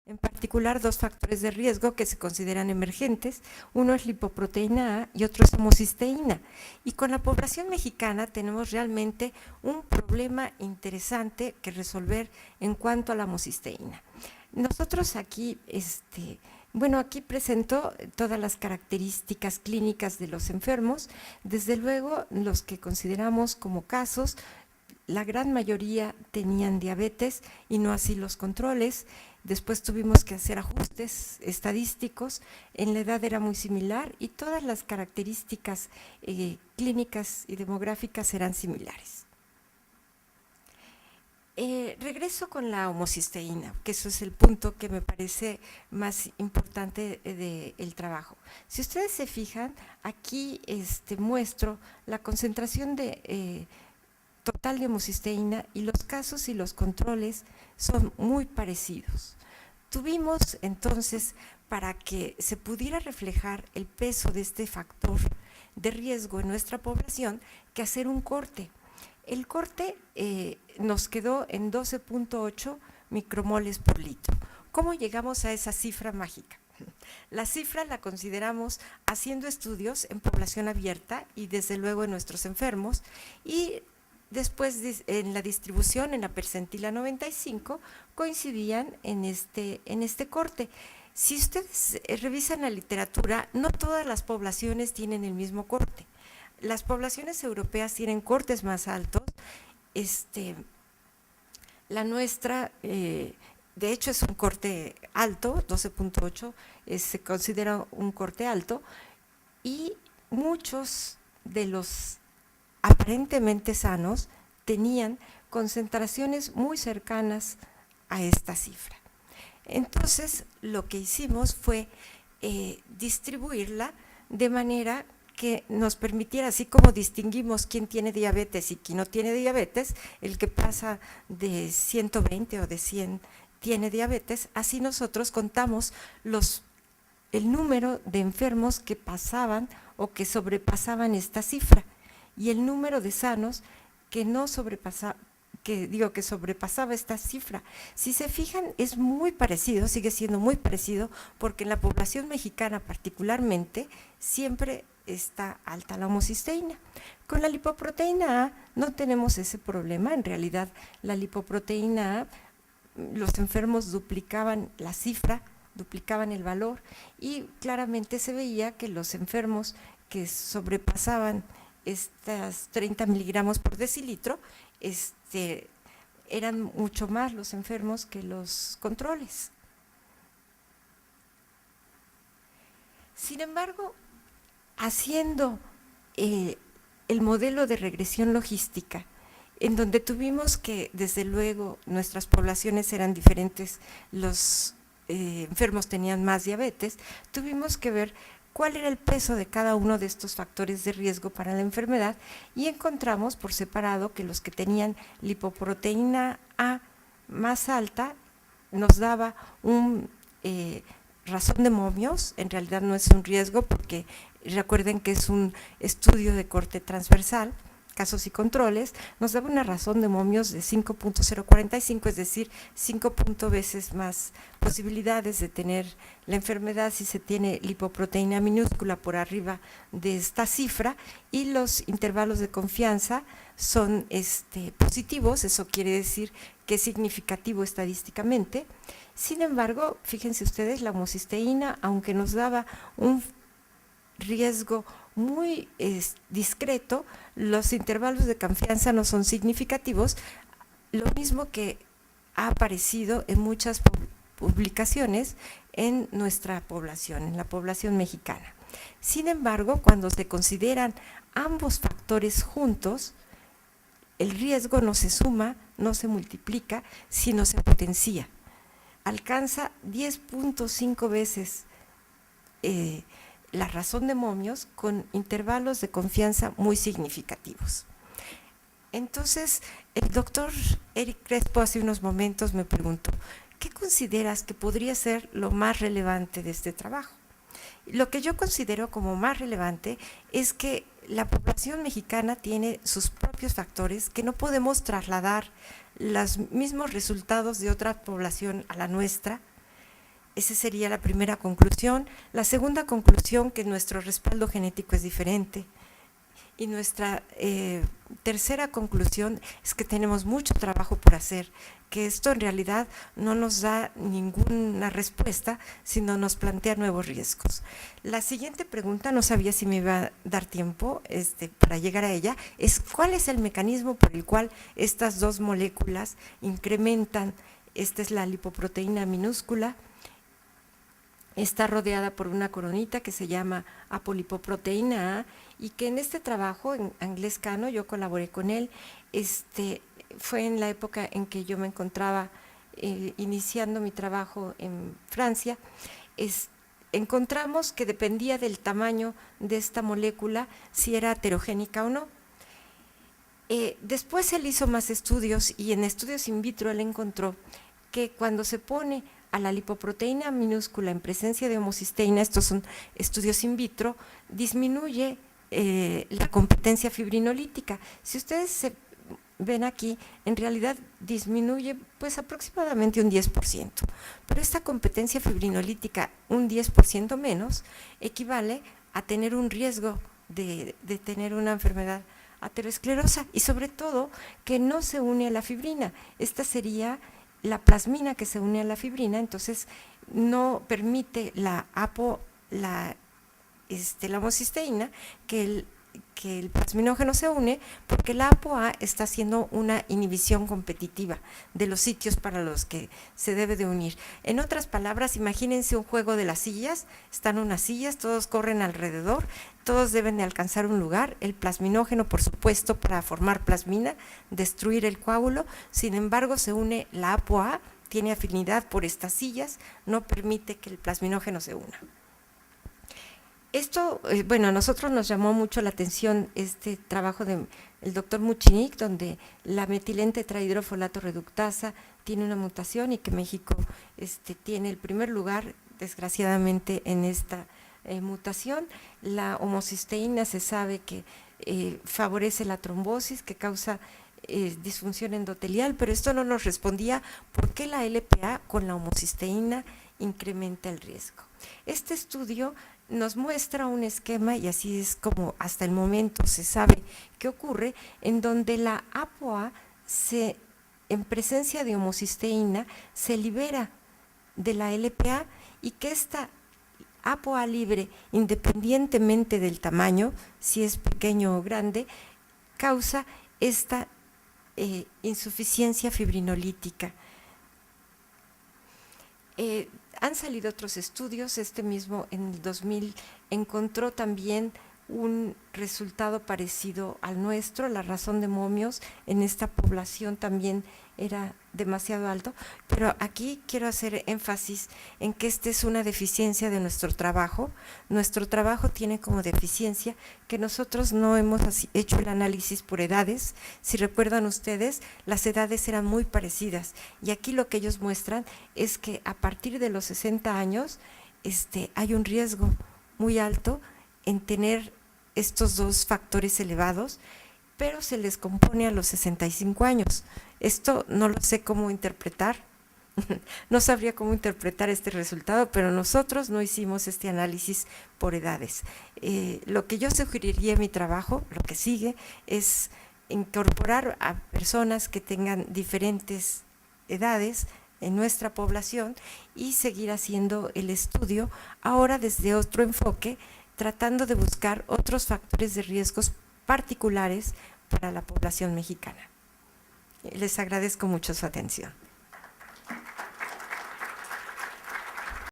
en particular dos factores de riesgo que se consideran emergentes. Uno es lipoproteína A y otro es homocisteína. Y con la población mexicana tenemos realmente un problema interesante que resolver en cuanto a la homocisteína. Nosotros aquí, aquí presento todas las características clínicas de los enfermos. Desde luego, los que consideramos como casos, la gran mayoría tenían diabetes y no así los controles. Después tuvimos que hacer ajustes estadísticos, en la edad era muy similar y todas las características clínicas y demográficas eran similares. Regreso con la homocisteína, que eso es el punto que me parece más importante del trabajo. Si ustedes se fijan, aquí muestro la concentración total de homocisteína y los casos y los controles son muy parecidos. Tuvimos entonces, para que se pudiera reflejar el peso de este factor de riesgo en nuestra población, que hacer un corte. El corte nos quedó en 12.8 micromoles por litro. ¿Cómo llegamos a esa cifra mágica? La cifra la consideramos haciendo estudios en población abierta y desde luego en nuestros enfermos, y después en la distribución en la percentila 95 coincidían en este corte. Si ustedes revisan la literatura, no todas las poblaciones tienen el mismo corte. Las poblaciones europeas tienen cortes más altos. La nuestra, de hecho, es un corte alto, 12.8, se considera un corte alto, y muchos de los aparentemente sanos tenían concentraciones muy cercanas a esta cifra. Entonces, lo que hicimos fue distribuirla de manera que nos permitiera, así como distinguimos quién tiene diabetes y quién no tiene diabetes, el que pasa de 120 o de 100 tiene diabetes, así nosotros contamos el número de enfermos que pasaban o que sobrepasaban esta cifra, y el número de sanos que sobrepasaba esta cifra. Si se fijan, es muy parecido, sigue siendo muy parecido, porque en la población mexicana particularmente siempre está alta la homocisteína. Con la lipoproteína A no tenemos ese problema. En realidad, la lipoproteína A, los enfermos duplicaban la cifra, duplicaban el valor, y claramente se veía que los enfermos que sobrepasaban estas 30 miligramos por decilitro, eran mucho más los enfermos que los controles. Sin embargo, haciendo el modelo de regresión logística, en donde tuvimos que, desde luego, nuestras poblaciones eran diferentes, los enfermos tenían más diabetes, tuvimos que ver cuál era el peso de cada uno de estos factores de riesgo para la enfermedad, y encontramos por separado que los que tenían lipoproteína A más alta nos daba un razón de momios. En realidad no es un riesgo, porque recuerden que es un estudio de corte transversal, casos y controles, nos daba una razón de momios de 5.045, es decir, 5 veces más posibilidades de tener la enfermedad si se tiene lipoproteína minúscula por arriba de esta cifra, y los intervalos de confianza son positivos. Eso quiere decir que es significativo estadísticamente. Sin embargo, fíjense ustedes, la homocisteína, aunque nos daba un riesgo muy discreto, los intervalos de confianza no son significativos, lo mismo que ha aparecido en muchas publicaciones en nuestra población, en la población mexicana. Sin embargo, cuando se consideran ambos factores juntos, el riesgo no se suma, no se multiplica, sino se potencia. Alcanza 10.5 veces la razón de momios, con intervalos de confianza muy significativos. Entonces, el doctor Eric Crespo hace unos momentos me preguntó, ¿qué consideras que podría ser lo más relevante de este trabajo? Lo que yo considero como más relevante es que la población mexicana tiene sus propios factores, que no podemos trasladar los mismos resultados de otra población a la nuestra, Esa sería la primera conclusión. La segunda conclusión, que nuestro respaldo genético es diferente. Y nuestra tercera conclusión es que tenemos mucho trabajo por hacer, que esto en realidad no nos da ninguna respuesta, sino nos plantea nuevos riesgos. La siguiente pregunta, no sabía si me iba a dar tiempo para llegar a ella, es ¿cuál es el mecanismo por el cual estas dos moléculas incrementan? Esta es la lipoproteína minúscula, está rodeada por una coronita que se llama apolipoproteína A, y que en este trabajo, en Anglès Cano, yo colaboré con él, fue en la época en que yo me encontraba iniciando mi trabajo en Francia. Encontramos que dependía del tamaño de esta molécula si era heterogénica o no. Después él hizo más estudios, y en estudios in vitro él encontró que cuando se pone a la lipoproteína minúscula en presencia de homocisteína, estos son estudios in vitro, disminuye la competencia fibrinolítica. Si ustedes se ven aquí, en realidad disminuye pues aproximadamente un 10%, pero esta competencia fibrinolítica, un 10% menos, equivale a tener un riesgo de tener una enfermedad aterosclerosa, y sobre todo que no se une a la fibrina. Esta sería la plasmina que se une a la fibrina, entonces no permite la homocisteína que el plasminógeno se une, porque la ApoA está haciendo una inhibición competitiva de los sitios para los que se debe de unir. En otras palabras, imagínense un juego de las sillas, están unas sillas, todos corren alrededor, todos deben de alcanzar un lugar, el plasminógeno, por supuesto, para formar plasmina, destruir el coágulo, sin embargo se une la ApoA, tiene afinidad por estas sillas, no permite que el plasminógeno se una. Esto, a nosotros nos llamó mucho la atención este trabajo del doctor Muchinik, donde la metilente-tetrahidrofolato reductasa tiene una mutación, y que México tiene el primer lugar, desgraciadamente, en esta mutación. La homocisteína se sabe que favorece la trombosis, que causa disfunción endotelial, pero esto no nos respondía por qué la LPA con la homocisteína incrementa el riesgo. Este estudio nos muestra un esquema, y así es como hasta el momento se sabe qué ocurre, en donde la ApoA en presencia de homocisteína se libera de la LPA, y que esta ApoA libre, independientemente del tamaño, si es pequeño o grande, causa esta insuficiencia fibrinolítica. Han salido otros estudios, mismo en el 2000 encontró también un resultado parecido al nuestro, la razón de momios en esta población también era demasiado alto, pero aquí quiero hacer énfasis en que esta es una deficiencia de nuestro trabajo. Nuestro trabajo tiene como deficiencia que nosotros no hemos hecho el análisis por edades. Si recuerdan ustedes, las edades eran muy parecidas, y aquí lo que ellos muestran es que a partir de los 60 años hay un riesgo muy alto en tener estos dos factores elevados, pero se les compone a los 65 años. Esto no lo sé cómo interpretar, no sabría cómo interpretar este resultado, pero nosotros no hicimos este análisis por edades. Lo que yo sugeriría en mi trabajo, lo que sigue, es incorporar a personas que tengan diferentes edades en nuestra población y seguir haciendo el estudio, ahora desde otro enfoque, tratando de buscar otros factores de riesgos particulares para la población mexicana. Les agradezco mucho su atención.